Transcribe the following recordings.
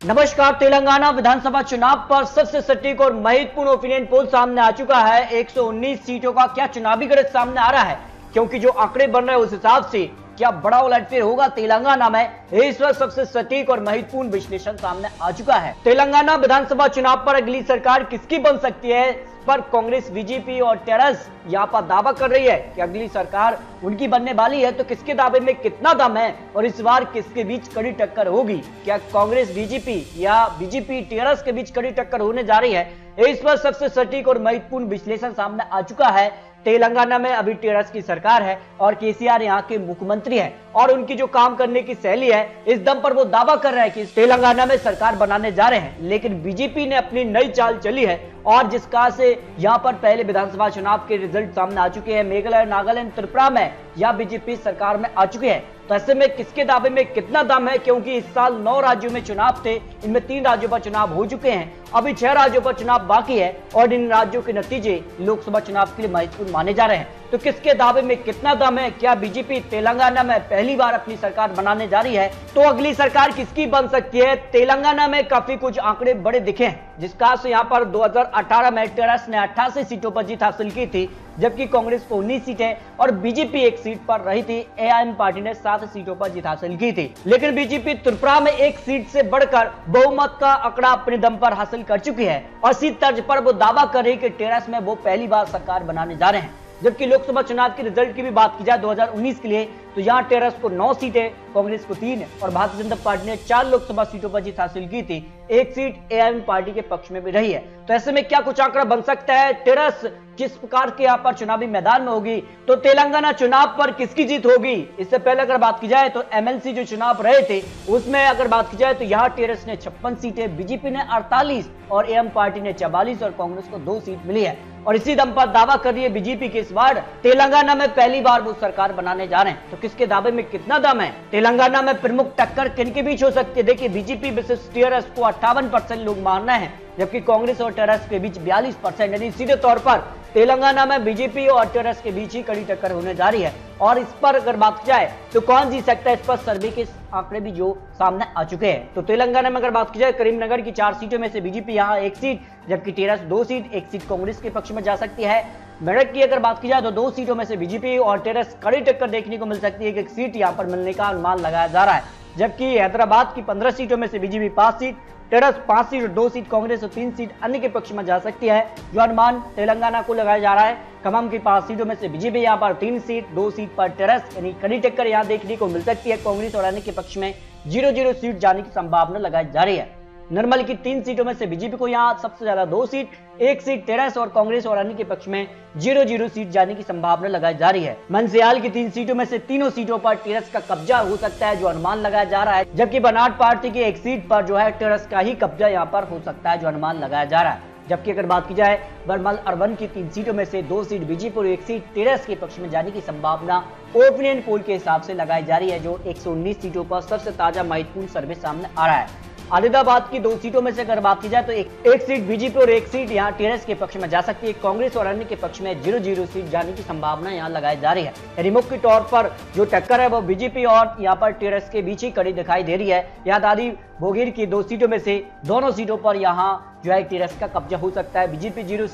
नमस्कार। तेलंगाना विधानसभा चुनाव पर सबसे सटीक और महत्वपूर्ण ओपिनियन पोल सामने आ चुका है। 119 सीटों का क्या चुनावी गणित सामने आ रहा है, क्योंकि जो आंकड़े बन रहे हैं उस हिसाब से क्या बड़ा उलटफेर होगा तेलंगाना में, इस वक्त सबसे सटीक और महत्वपूर्ण विश्लेषण सामने आ चुका है। तेलंगाना विधानसभा चुनाव पर अगली सरकार किसकी बन सकती है, पर कांग्रेस, बीजेपी और टेरस यहाँ पर दावा कर रही है कि अगली सरकार उनकी बनने वाली है। तो किसके दावे में कितना दम है और इस बार किसके बीच कड़ी टक्कर होगी? क्या कांग्रेस बीजेपी या बीजेपी टेरस के बीच कड़ी टक्कर होने जा रही है? इस पर सबसे सटीक और महत्वपूर्ण विश्लेषण सामने आ चुका है। तेलंगाना में अभी टेरस की सरकार है और केसीआर यहाँ के मुख्यमंत्री है और उनकी जो काम करने की शैली है, इस दम पर वो दावा कर रहे हैं कि तेलंगाना में सरकार बनाने जा रहे हैं। लेकिन बीजेपी ने अपनी नई चाल चली है और जिसका से यहाँ पर पहले विधानसभा चुनाव के रिजल्ट सामने आ चुके हैं। मेघालय, नागालैंड, त्रिपुरा में या बीजेपी सरकार में आ चुके हैं। तो ऐसे में किसके दावे में कितना दम है, क्योंकि इस साल 9 राज्यों में चुनाव थे, इनमें 3 राज्यों पर चुनाव हो चुके हैं, अभी 6 राज्यों पर चुनाव बाकी है और इन राज्यों के नतीजे लोकसभा चुनाव के लिए महत्वपूर्ण माने जा रहे हैं। तो किसके दावे में कितना दम है? क्या बीजेपी तेलंगाना में पहली बार अपनी सरकार बनाने जा रही है? तो अगली सरकार किसकी बन सकती है? तेलंगाना में काफी कुछ आंकड़े बड़े दिखे हैं, जिसका से यहाँ पर 2018 में टेरस ने 88 सीटों पर जीत हासिल की थी, जबकि कांग्रेस को 19 सीटें और बीजेपी 1 सीट पर रही थी। एआईएम पार्टी ने 7 सीटों पर जीत हासिल की थी। लेकिन बीजेपी त्रिपुरा में 1 सीट से बढ़कर बहुमत का आंकड़ा अपने दम पर हासिल कर चुकी है और इसी तर्ज पर वो दावा कर रही है कि टेरस में वो पहली बार सरकार बनाने जा रहे हैं। जबकि लोकसभा चुनाव के रिजल्ट की भी बात की जाए 2019 के लिए, तो यहाँ टेरस को 9 सीटें, कांग्रेस को 3 और भारतीय जनता पार्टी ने 4 लोकसभा सीटों पर जीत हासिल की थी। 1 सीट एआईएम पार्टी के पक्ष में भी रही है। तो ऐसे में क्या कुछ आंकड़ा बन सकता है? टेरस किस प्रकार के यहाँ पर चुनावी मैदान में होगी, तो तेलंगाना चुनाव पर किसकी जीत होगी? इससे पहले अगर बात की जाए तो एमएलसी जो चुनाव रहे थे उसमें अगर बात की जाए तो यहाँ टेरस ने 56 सीटें, बीजेपी ने 48 और एआईएम पार्टी ने 44 और कांग्रेस को 2 सीट मिली है। और इसी दम पर दावा कर रही है बीजेपी की इस बार तेलंगाना में पहली बार वो सरकार बनाने जा रहे हैं। तो किसके दावे में कितना दम है? तेलंगाना में प्रमुख टक्कर किनके बीच हो सकती है? देखिए, बीजेपी वर्सेस टेरस को 58% लोग मान रहे हैं, जबकि कांग्रेस और टेरस के बीच 42%। यानी सीधे तौर पर तेलंगाना में बीजेपी और टेरस के बीच ही कड़ी टक्कर होने जा रही है। और इस पर अगर बात की जाए तो कौन जीत सकता है, इस पर सर्वे के आंकड़े भी जो सामने आ चुके हैं। तो तेलंगाना में अगर बात की जाए, करीमनगर की 4 सीटों में से बीजेपी यहाँ 1 सीट, जबकि टेरस 2 सीट, 1 सीट कांग्रेस के पक्ष में जा सकती है। मेरठ की अगर बात की जाए तो 2 सीटों में से बीजेपी और टेरस कड़ी टक्कर देखने को मिल सकती है। 1 सीट यहाँ पर मिलने का अनुमान लगाया जा रहा है, जबकि हैदराबाद की 15 सीटों में से बीजेपी 5 सीट, टेरस 5 सीट और 2 सीट कांग्रेस और 3 सीट अन्य के पक्ष में जा सकती है, जो अनुमान तेलंगाना को लगाया जा रहा है। खम्मम की 5 सीटों में से बीजेपी यहाँ पर 3 सीट, 2 सीट पर टेरस, यानी कड़ी टक्कर यहाँ देखने को मिल सकती है। कांग्रेस और अन्य के पक्ष में 0-0 सीट जाने की संभावना लगाई जा रही है। निर्मल की 3 सीटों में से बीजेपी को यहाँ सबसे ज्यादा 2 सीट, 1 सीट टेरस और कांग्रेस और अन्य के पक्ष में 0-0 सीट जाने की संभावना लगाई जा रही है। मंसियाल की 3 सीटों में से तीनों सीटों पर टेरस का कब्जा हो सकता है, जो अनुमान लगाया जा रहा है, जबकि बनाट पार्टी की 1 सीट पर जो है टेरस का ही कब्जा यहाँ पर हो सकता है, जो अनुमान लगाया जा रहा है। जबकि अगर बात की जाए बरमल अर्बन की 3 सीटों में से 2 सीट बीजेपी और 1 सीट टेरस के पक्ष में जाने की संभावना ओपिनियन पोल के हिसाब से लगाई जा रही है, जो 119 सीटों पर सबसे ताजा महत्वपूर्ण सर्वे सामने आ रहा है। आदिलाबाद की 2 सीटों में से अगर बात की जाए तो एक सीट बीजेपी और 1 सीट यहाँ टेरस के पक्ष में जा सकती है। कांग्रेस और अन्य के पक्ष में 0-0 सीट जाने की संभावना यहाँ लगाई जा रही है। यानी मुख्य तौर पर जो टक्कर है वो बीजेपी और यहाँ पर टेरस के बीच ही कड़ी दिखाई दे रही है। यहाँ दादी भोगीर की 2 सीटों में से दोनों सीटों पर यहाँ जो है टेरस का कब्जा हो सकता है। बीजेपी 0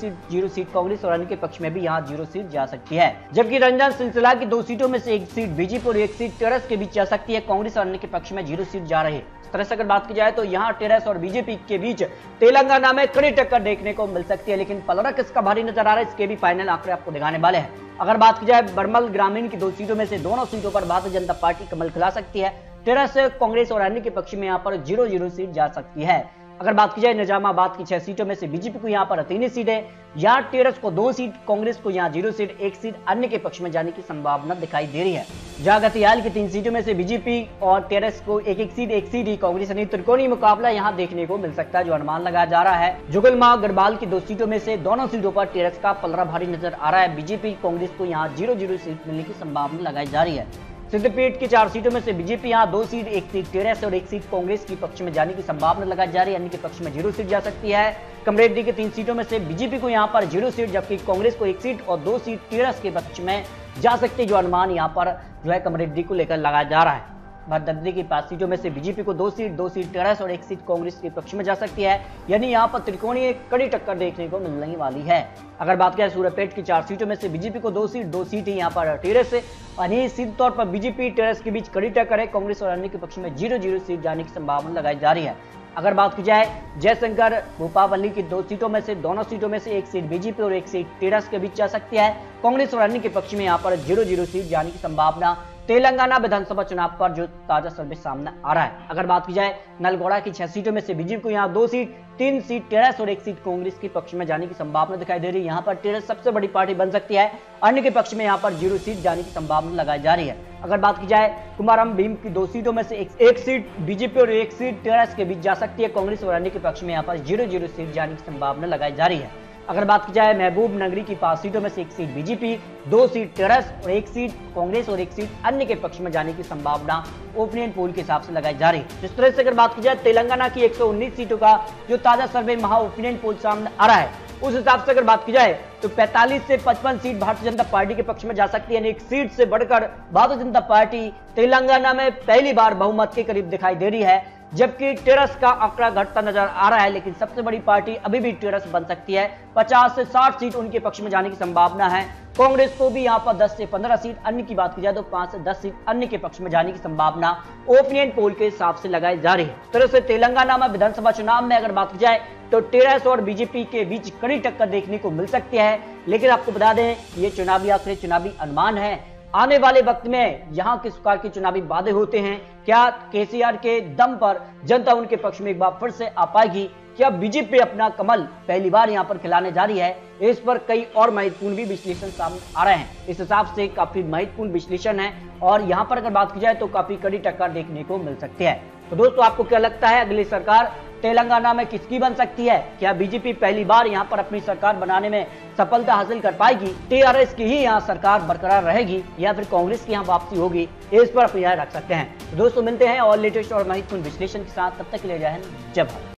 सीट, कांग्रेस और अन्य के पक्ष में भी यहाँ 0 सीट जा सकती है। जबकि रंजन सिलसिला की 2 सीटों में से 1 सीट बीजेपी और 1 सीट टेरस के बीच जा सकती है। कांग्रेस और अन्य के पक्ष में 0 सीट जा रही है। इस तरह से अगर बात की जाए तो यहाँ टेरस और बीजेपी के बीच तेलंगाना में कड़ी टक्कर देखने को मिल सकती है। लेकिन पलड़ा किसका भारी नजर आ रहा है, इसके भी फाइनल आंकड़े आपको दिखाने वाले हैं। अगर बात की जाए बरमल ग्रामीण की 2 सीटों में से दोनों सीटों पर भारतीय जनता पार्टी कमल खिला सकती है। टेरस, कांग्रेस और अन्य के पक्ष में यहाँ पर 0-0 सीट जा सकती है। अगर बात की जाए निजामाबाद की 6 सीटों में से बीजेपी को यहाँ पर 3 सीटें, यहाँ टेरस को 2 सीट, कांग्रेस को यहाँ 0 सीट, 1 सीट अन्य के पक्ष में जाने की संभावना दिखाई दे रही है। जहाँ गतियाल की 3 सीटों में से बीजेपी और टेरस को 1-1 सीट, 1 सीट ही कांग्रेस, यानी त्रिकोणीय मुकाबला यहाँ देखने को मिल सकता है, जो अनुमान लगाया जा रहा है। जुगलमा गढ़वाल की 2 सीटों में से दोनों सीटों पर टेरस का पलड़ा भारी नजर आ रहा है। बीजेपी कांग्रेस को यहाँ 0-0 सीट मिलने की संभावना लगाई जा रही है। सिद्धपीठ की 4 सीटों में से बीजेपी यहाँ 2 सीट, 1 सीट टेरस और 1 सीट कांग्रेस के पक्ष में जाने की संभावना लगाई जा रही है। अन्य के पक्ष में 0 सीट जा सकती है। कमरेड्डी की 3 सीटों में से बीजेपी को यहाँ पर 0 सीट, जबकि कांग्रेस को 1 सीट और 2 सीट टेरस के पक्ष में जा सकती है, जो अनुमान यहाँ पर जो है कमरेड्डी को लेकर लगाया जा रहा है। भरतंत्री की 5 सीटों में से बीजेपी को 2 सीट टीआरएस और 1 सीट कांग्रेस के पक्ष में जा सकती है। यानी यहाँ पर त्रिकोणीय कड़ी टक्कर देखने को मिलने वाली है। अगर बात करें सूर्यपेट की 4 सीटों में से बीजेपी को 2 सीट ही यहाँ पर टीआरएस है और सीधे तौर पर बीजेपी टीआरएस के बीच कड़ी टक्कर है। कांग्रेस और अन्य के पक्ष में 0-0 सीट जाने की संभावना लगाई जा रही है। अगर बात की जाए जयशंकर भूपावली की 2 सीटों में से दोनों सीटों में से 1 सीट बीजेपी और 1 सीट टीआरएस के बीच जा सकती है। कांग्रेस और अन्य के पक्ष में यहाँ पर 0-0 सीट जाने की संभावना तेलंगाना विधानसभा चुनाव पर जो ताजा सर्वे सामने आ रहा है। अगर बात की जाए नलगोड़ा की 6 सीटों में से बीजेपी को यहाँ 2 सीट, 3 सीट टीआरएस और 1 सीट कांग्रेस के पक्ष में जाने की संभावना दिखाई दे रही है। यहाँ पर टीआरएस सबसे बड़ी पार्टी बन सकती है, अन्य के पक्ष में यहाँ पर 0 सीट जाने की संभावना लगाई जा रही है। अगर बात की जाए कुमारम भीम की 2 सीटों में से 1 सीट बीजेपी और 1 सीट टीआरएस के बीच जा सकती है। कांग्रेस और अन्य के पक्ष में यहाँ पर 0-0 सीट जाने की संभावना लगाई जा रही है। अगर बात की जाए महबूब नगरी की 5 सीटों में से 1 सीट बीजेपी, 2 सीट टीआरएस और 1 सीट कांग्रेस और 1 सीट अन्य के पक्ष में जाने की संभावना ओपिनियन पोल के हिसाब से लगाई जा रही है। जिस तरह से अगर बात की जाए तेलंगाना की 119 सीटों का जो ताजा सर्वे महा ओपिनियन पोल सामने आ रहा है, उस हिसाब से अगर बात की जाए तो 45 से 55 सीट भारतीय जनता पार्टी के पक्ष में जा सकती है। 1 सीट से बढ़कर भारतीय जनता पार्टी तेलंगाना में पहली बार बहुमत के करीब दिखाई दे रही है, जबकि टीआरएस का आंकड़ा घटता नजर आ रहा है। लेकिन सबसे बड़ी पार्टी अभी भी टीआरएस बन सकती है। 50 से 60 सीट उनके पक्ष में जाने की संभावना है। कांग्रेस को भी यहाँ पर 10 से 15 सीट, अन्य की बात की जाए तो 5 से 10 सीट अन्य के पक्ष में जाने की संभावना ओपिनियन पोल के हिसाब से लगाई जा रही है। इस तरह से तेलंगाना में विधानसभा चुनाव में अगर बात की जाए तो टीआरएस और बीजेपी के बीच कड़ी टक्कर देखने को मिल सकती है। लेकिन आपको बता दें ये चुनावी आंकड़े, चुनावी अनुमान है। आने वाले वक्त में यहाँ किस प्रकार के चुनावी वादे होते हैं, क्या केसीआर के दम पर जनता उनके पक्ष में एक बार फिर से आ पाएगी, क्या बीजेपी अपना कमल पहली बार यहाँ पर खिलाने जा रही है, इस पर कई और महत्वपूर्ण भी विश्लेषण सामने आ रहे हैं। इस हिसाब से काफी महत्वपूर्ण विश्लेषण है और यहाँ पर अगर बात की जाए तो काफी कड़ी टक्कर देखने को मिल सकती है। तो दोस्तों आपको क्या लगता है अगली सरकार तेलंगाना में किसकी बन सकती है? क्या बीजेपी पहली बार यहाँ पर अपनी सरकार बनाने में सफलता हासिल कर पाएगी, टीआरएस की ही यहाँ सरकार बरकरार रहेगी या फिर कांग्रेस की यहाँ वापसी होगी? इस पर अपनी राय रख सकते हैं। तो दोस्तों मिलते हैं और लेटेस्ट और महत्वपूर्ण विश्लेषण के साथ, तब तक के लिए जय हिंद, जय भारत।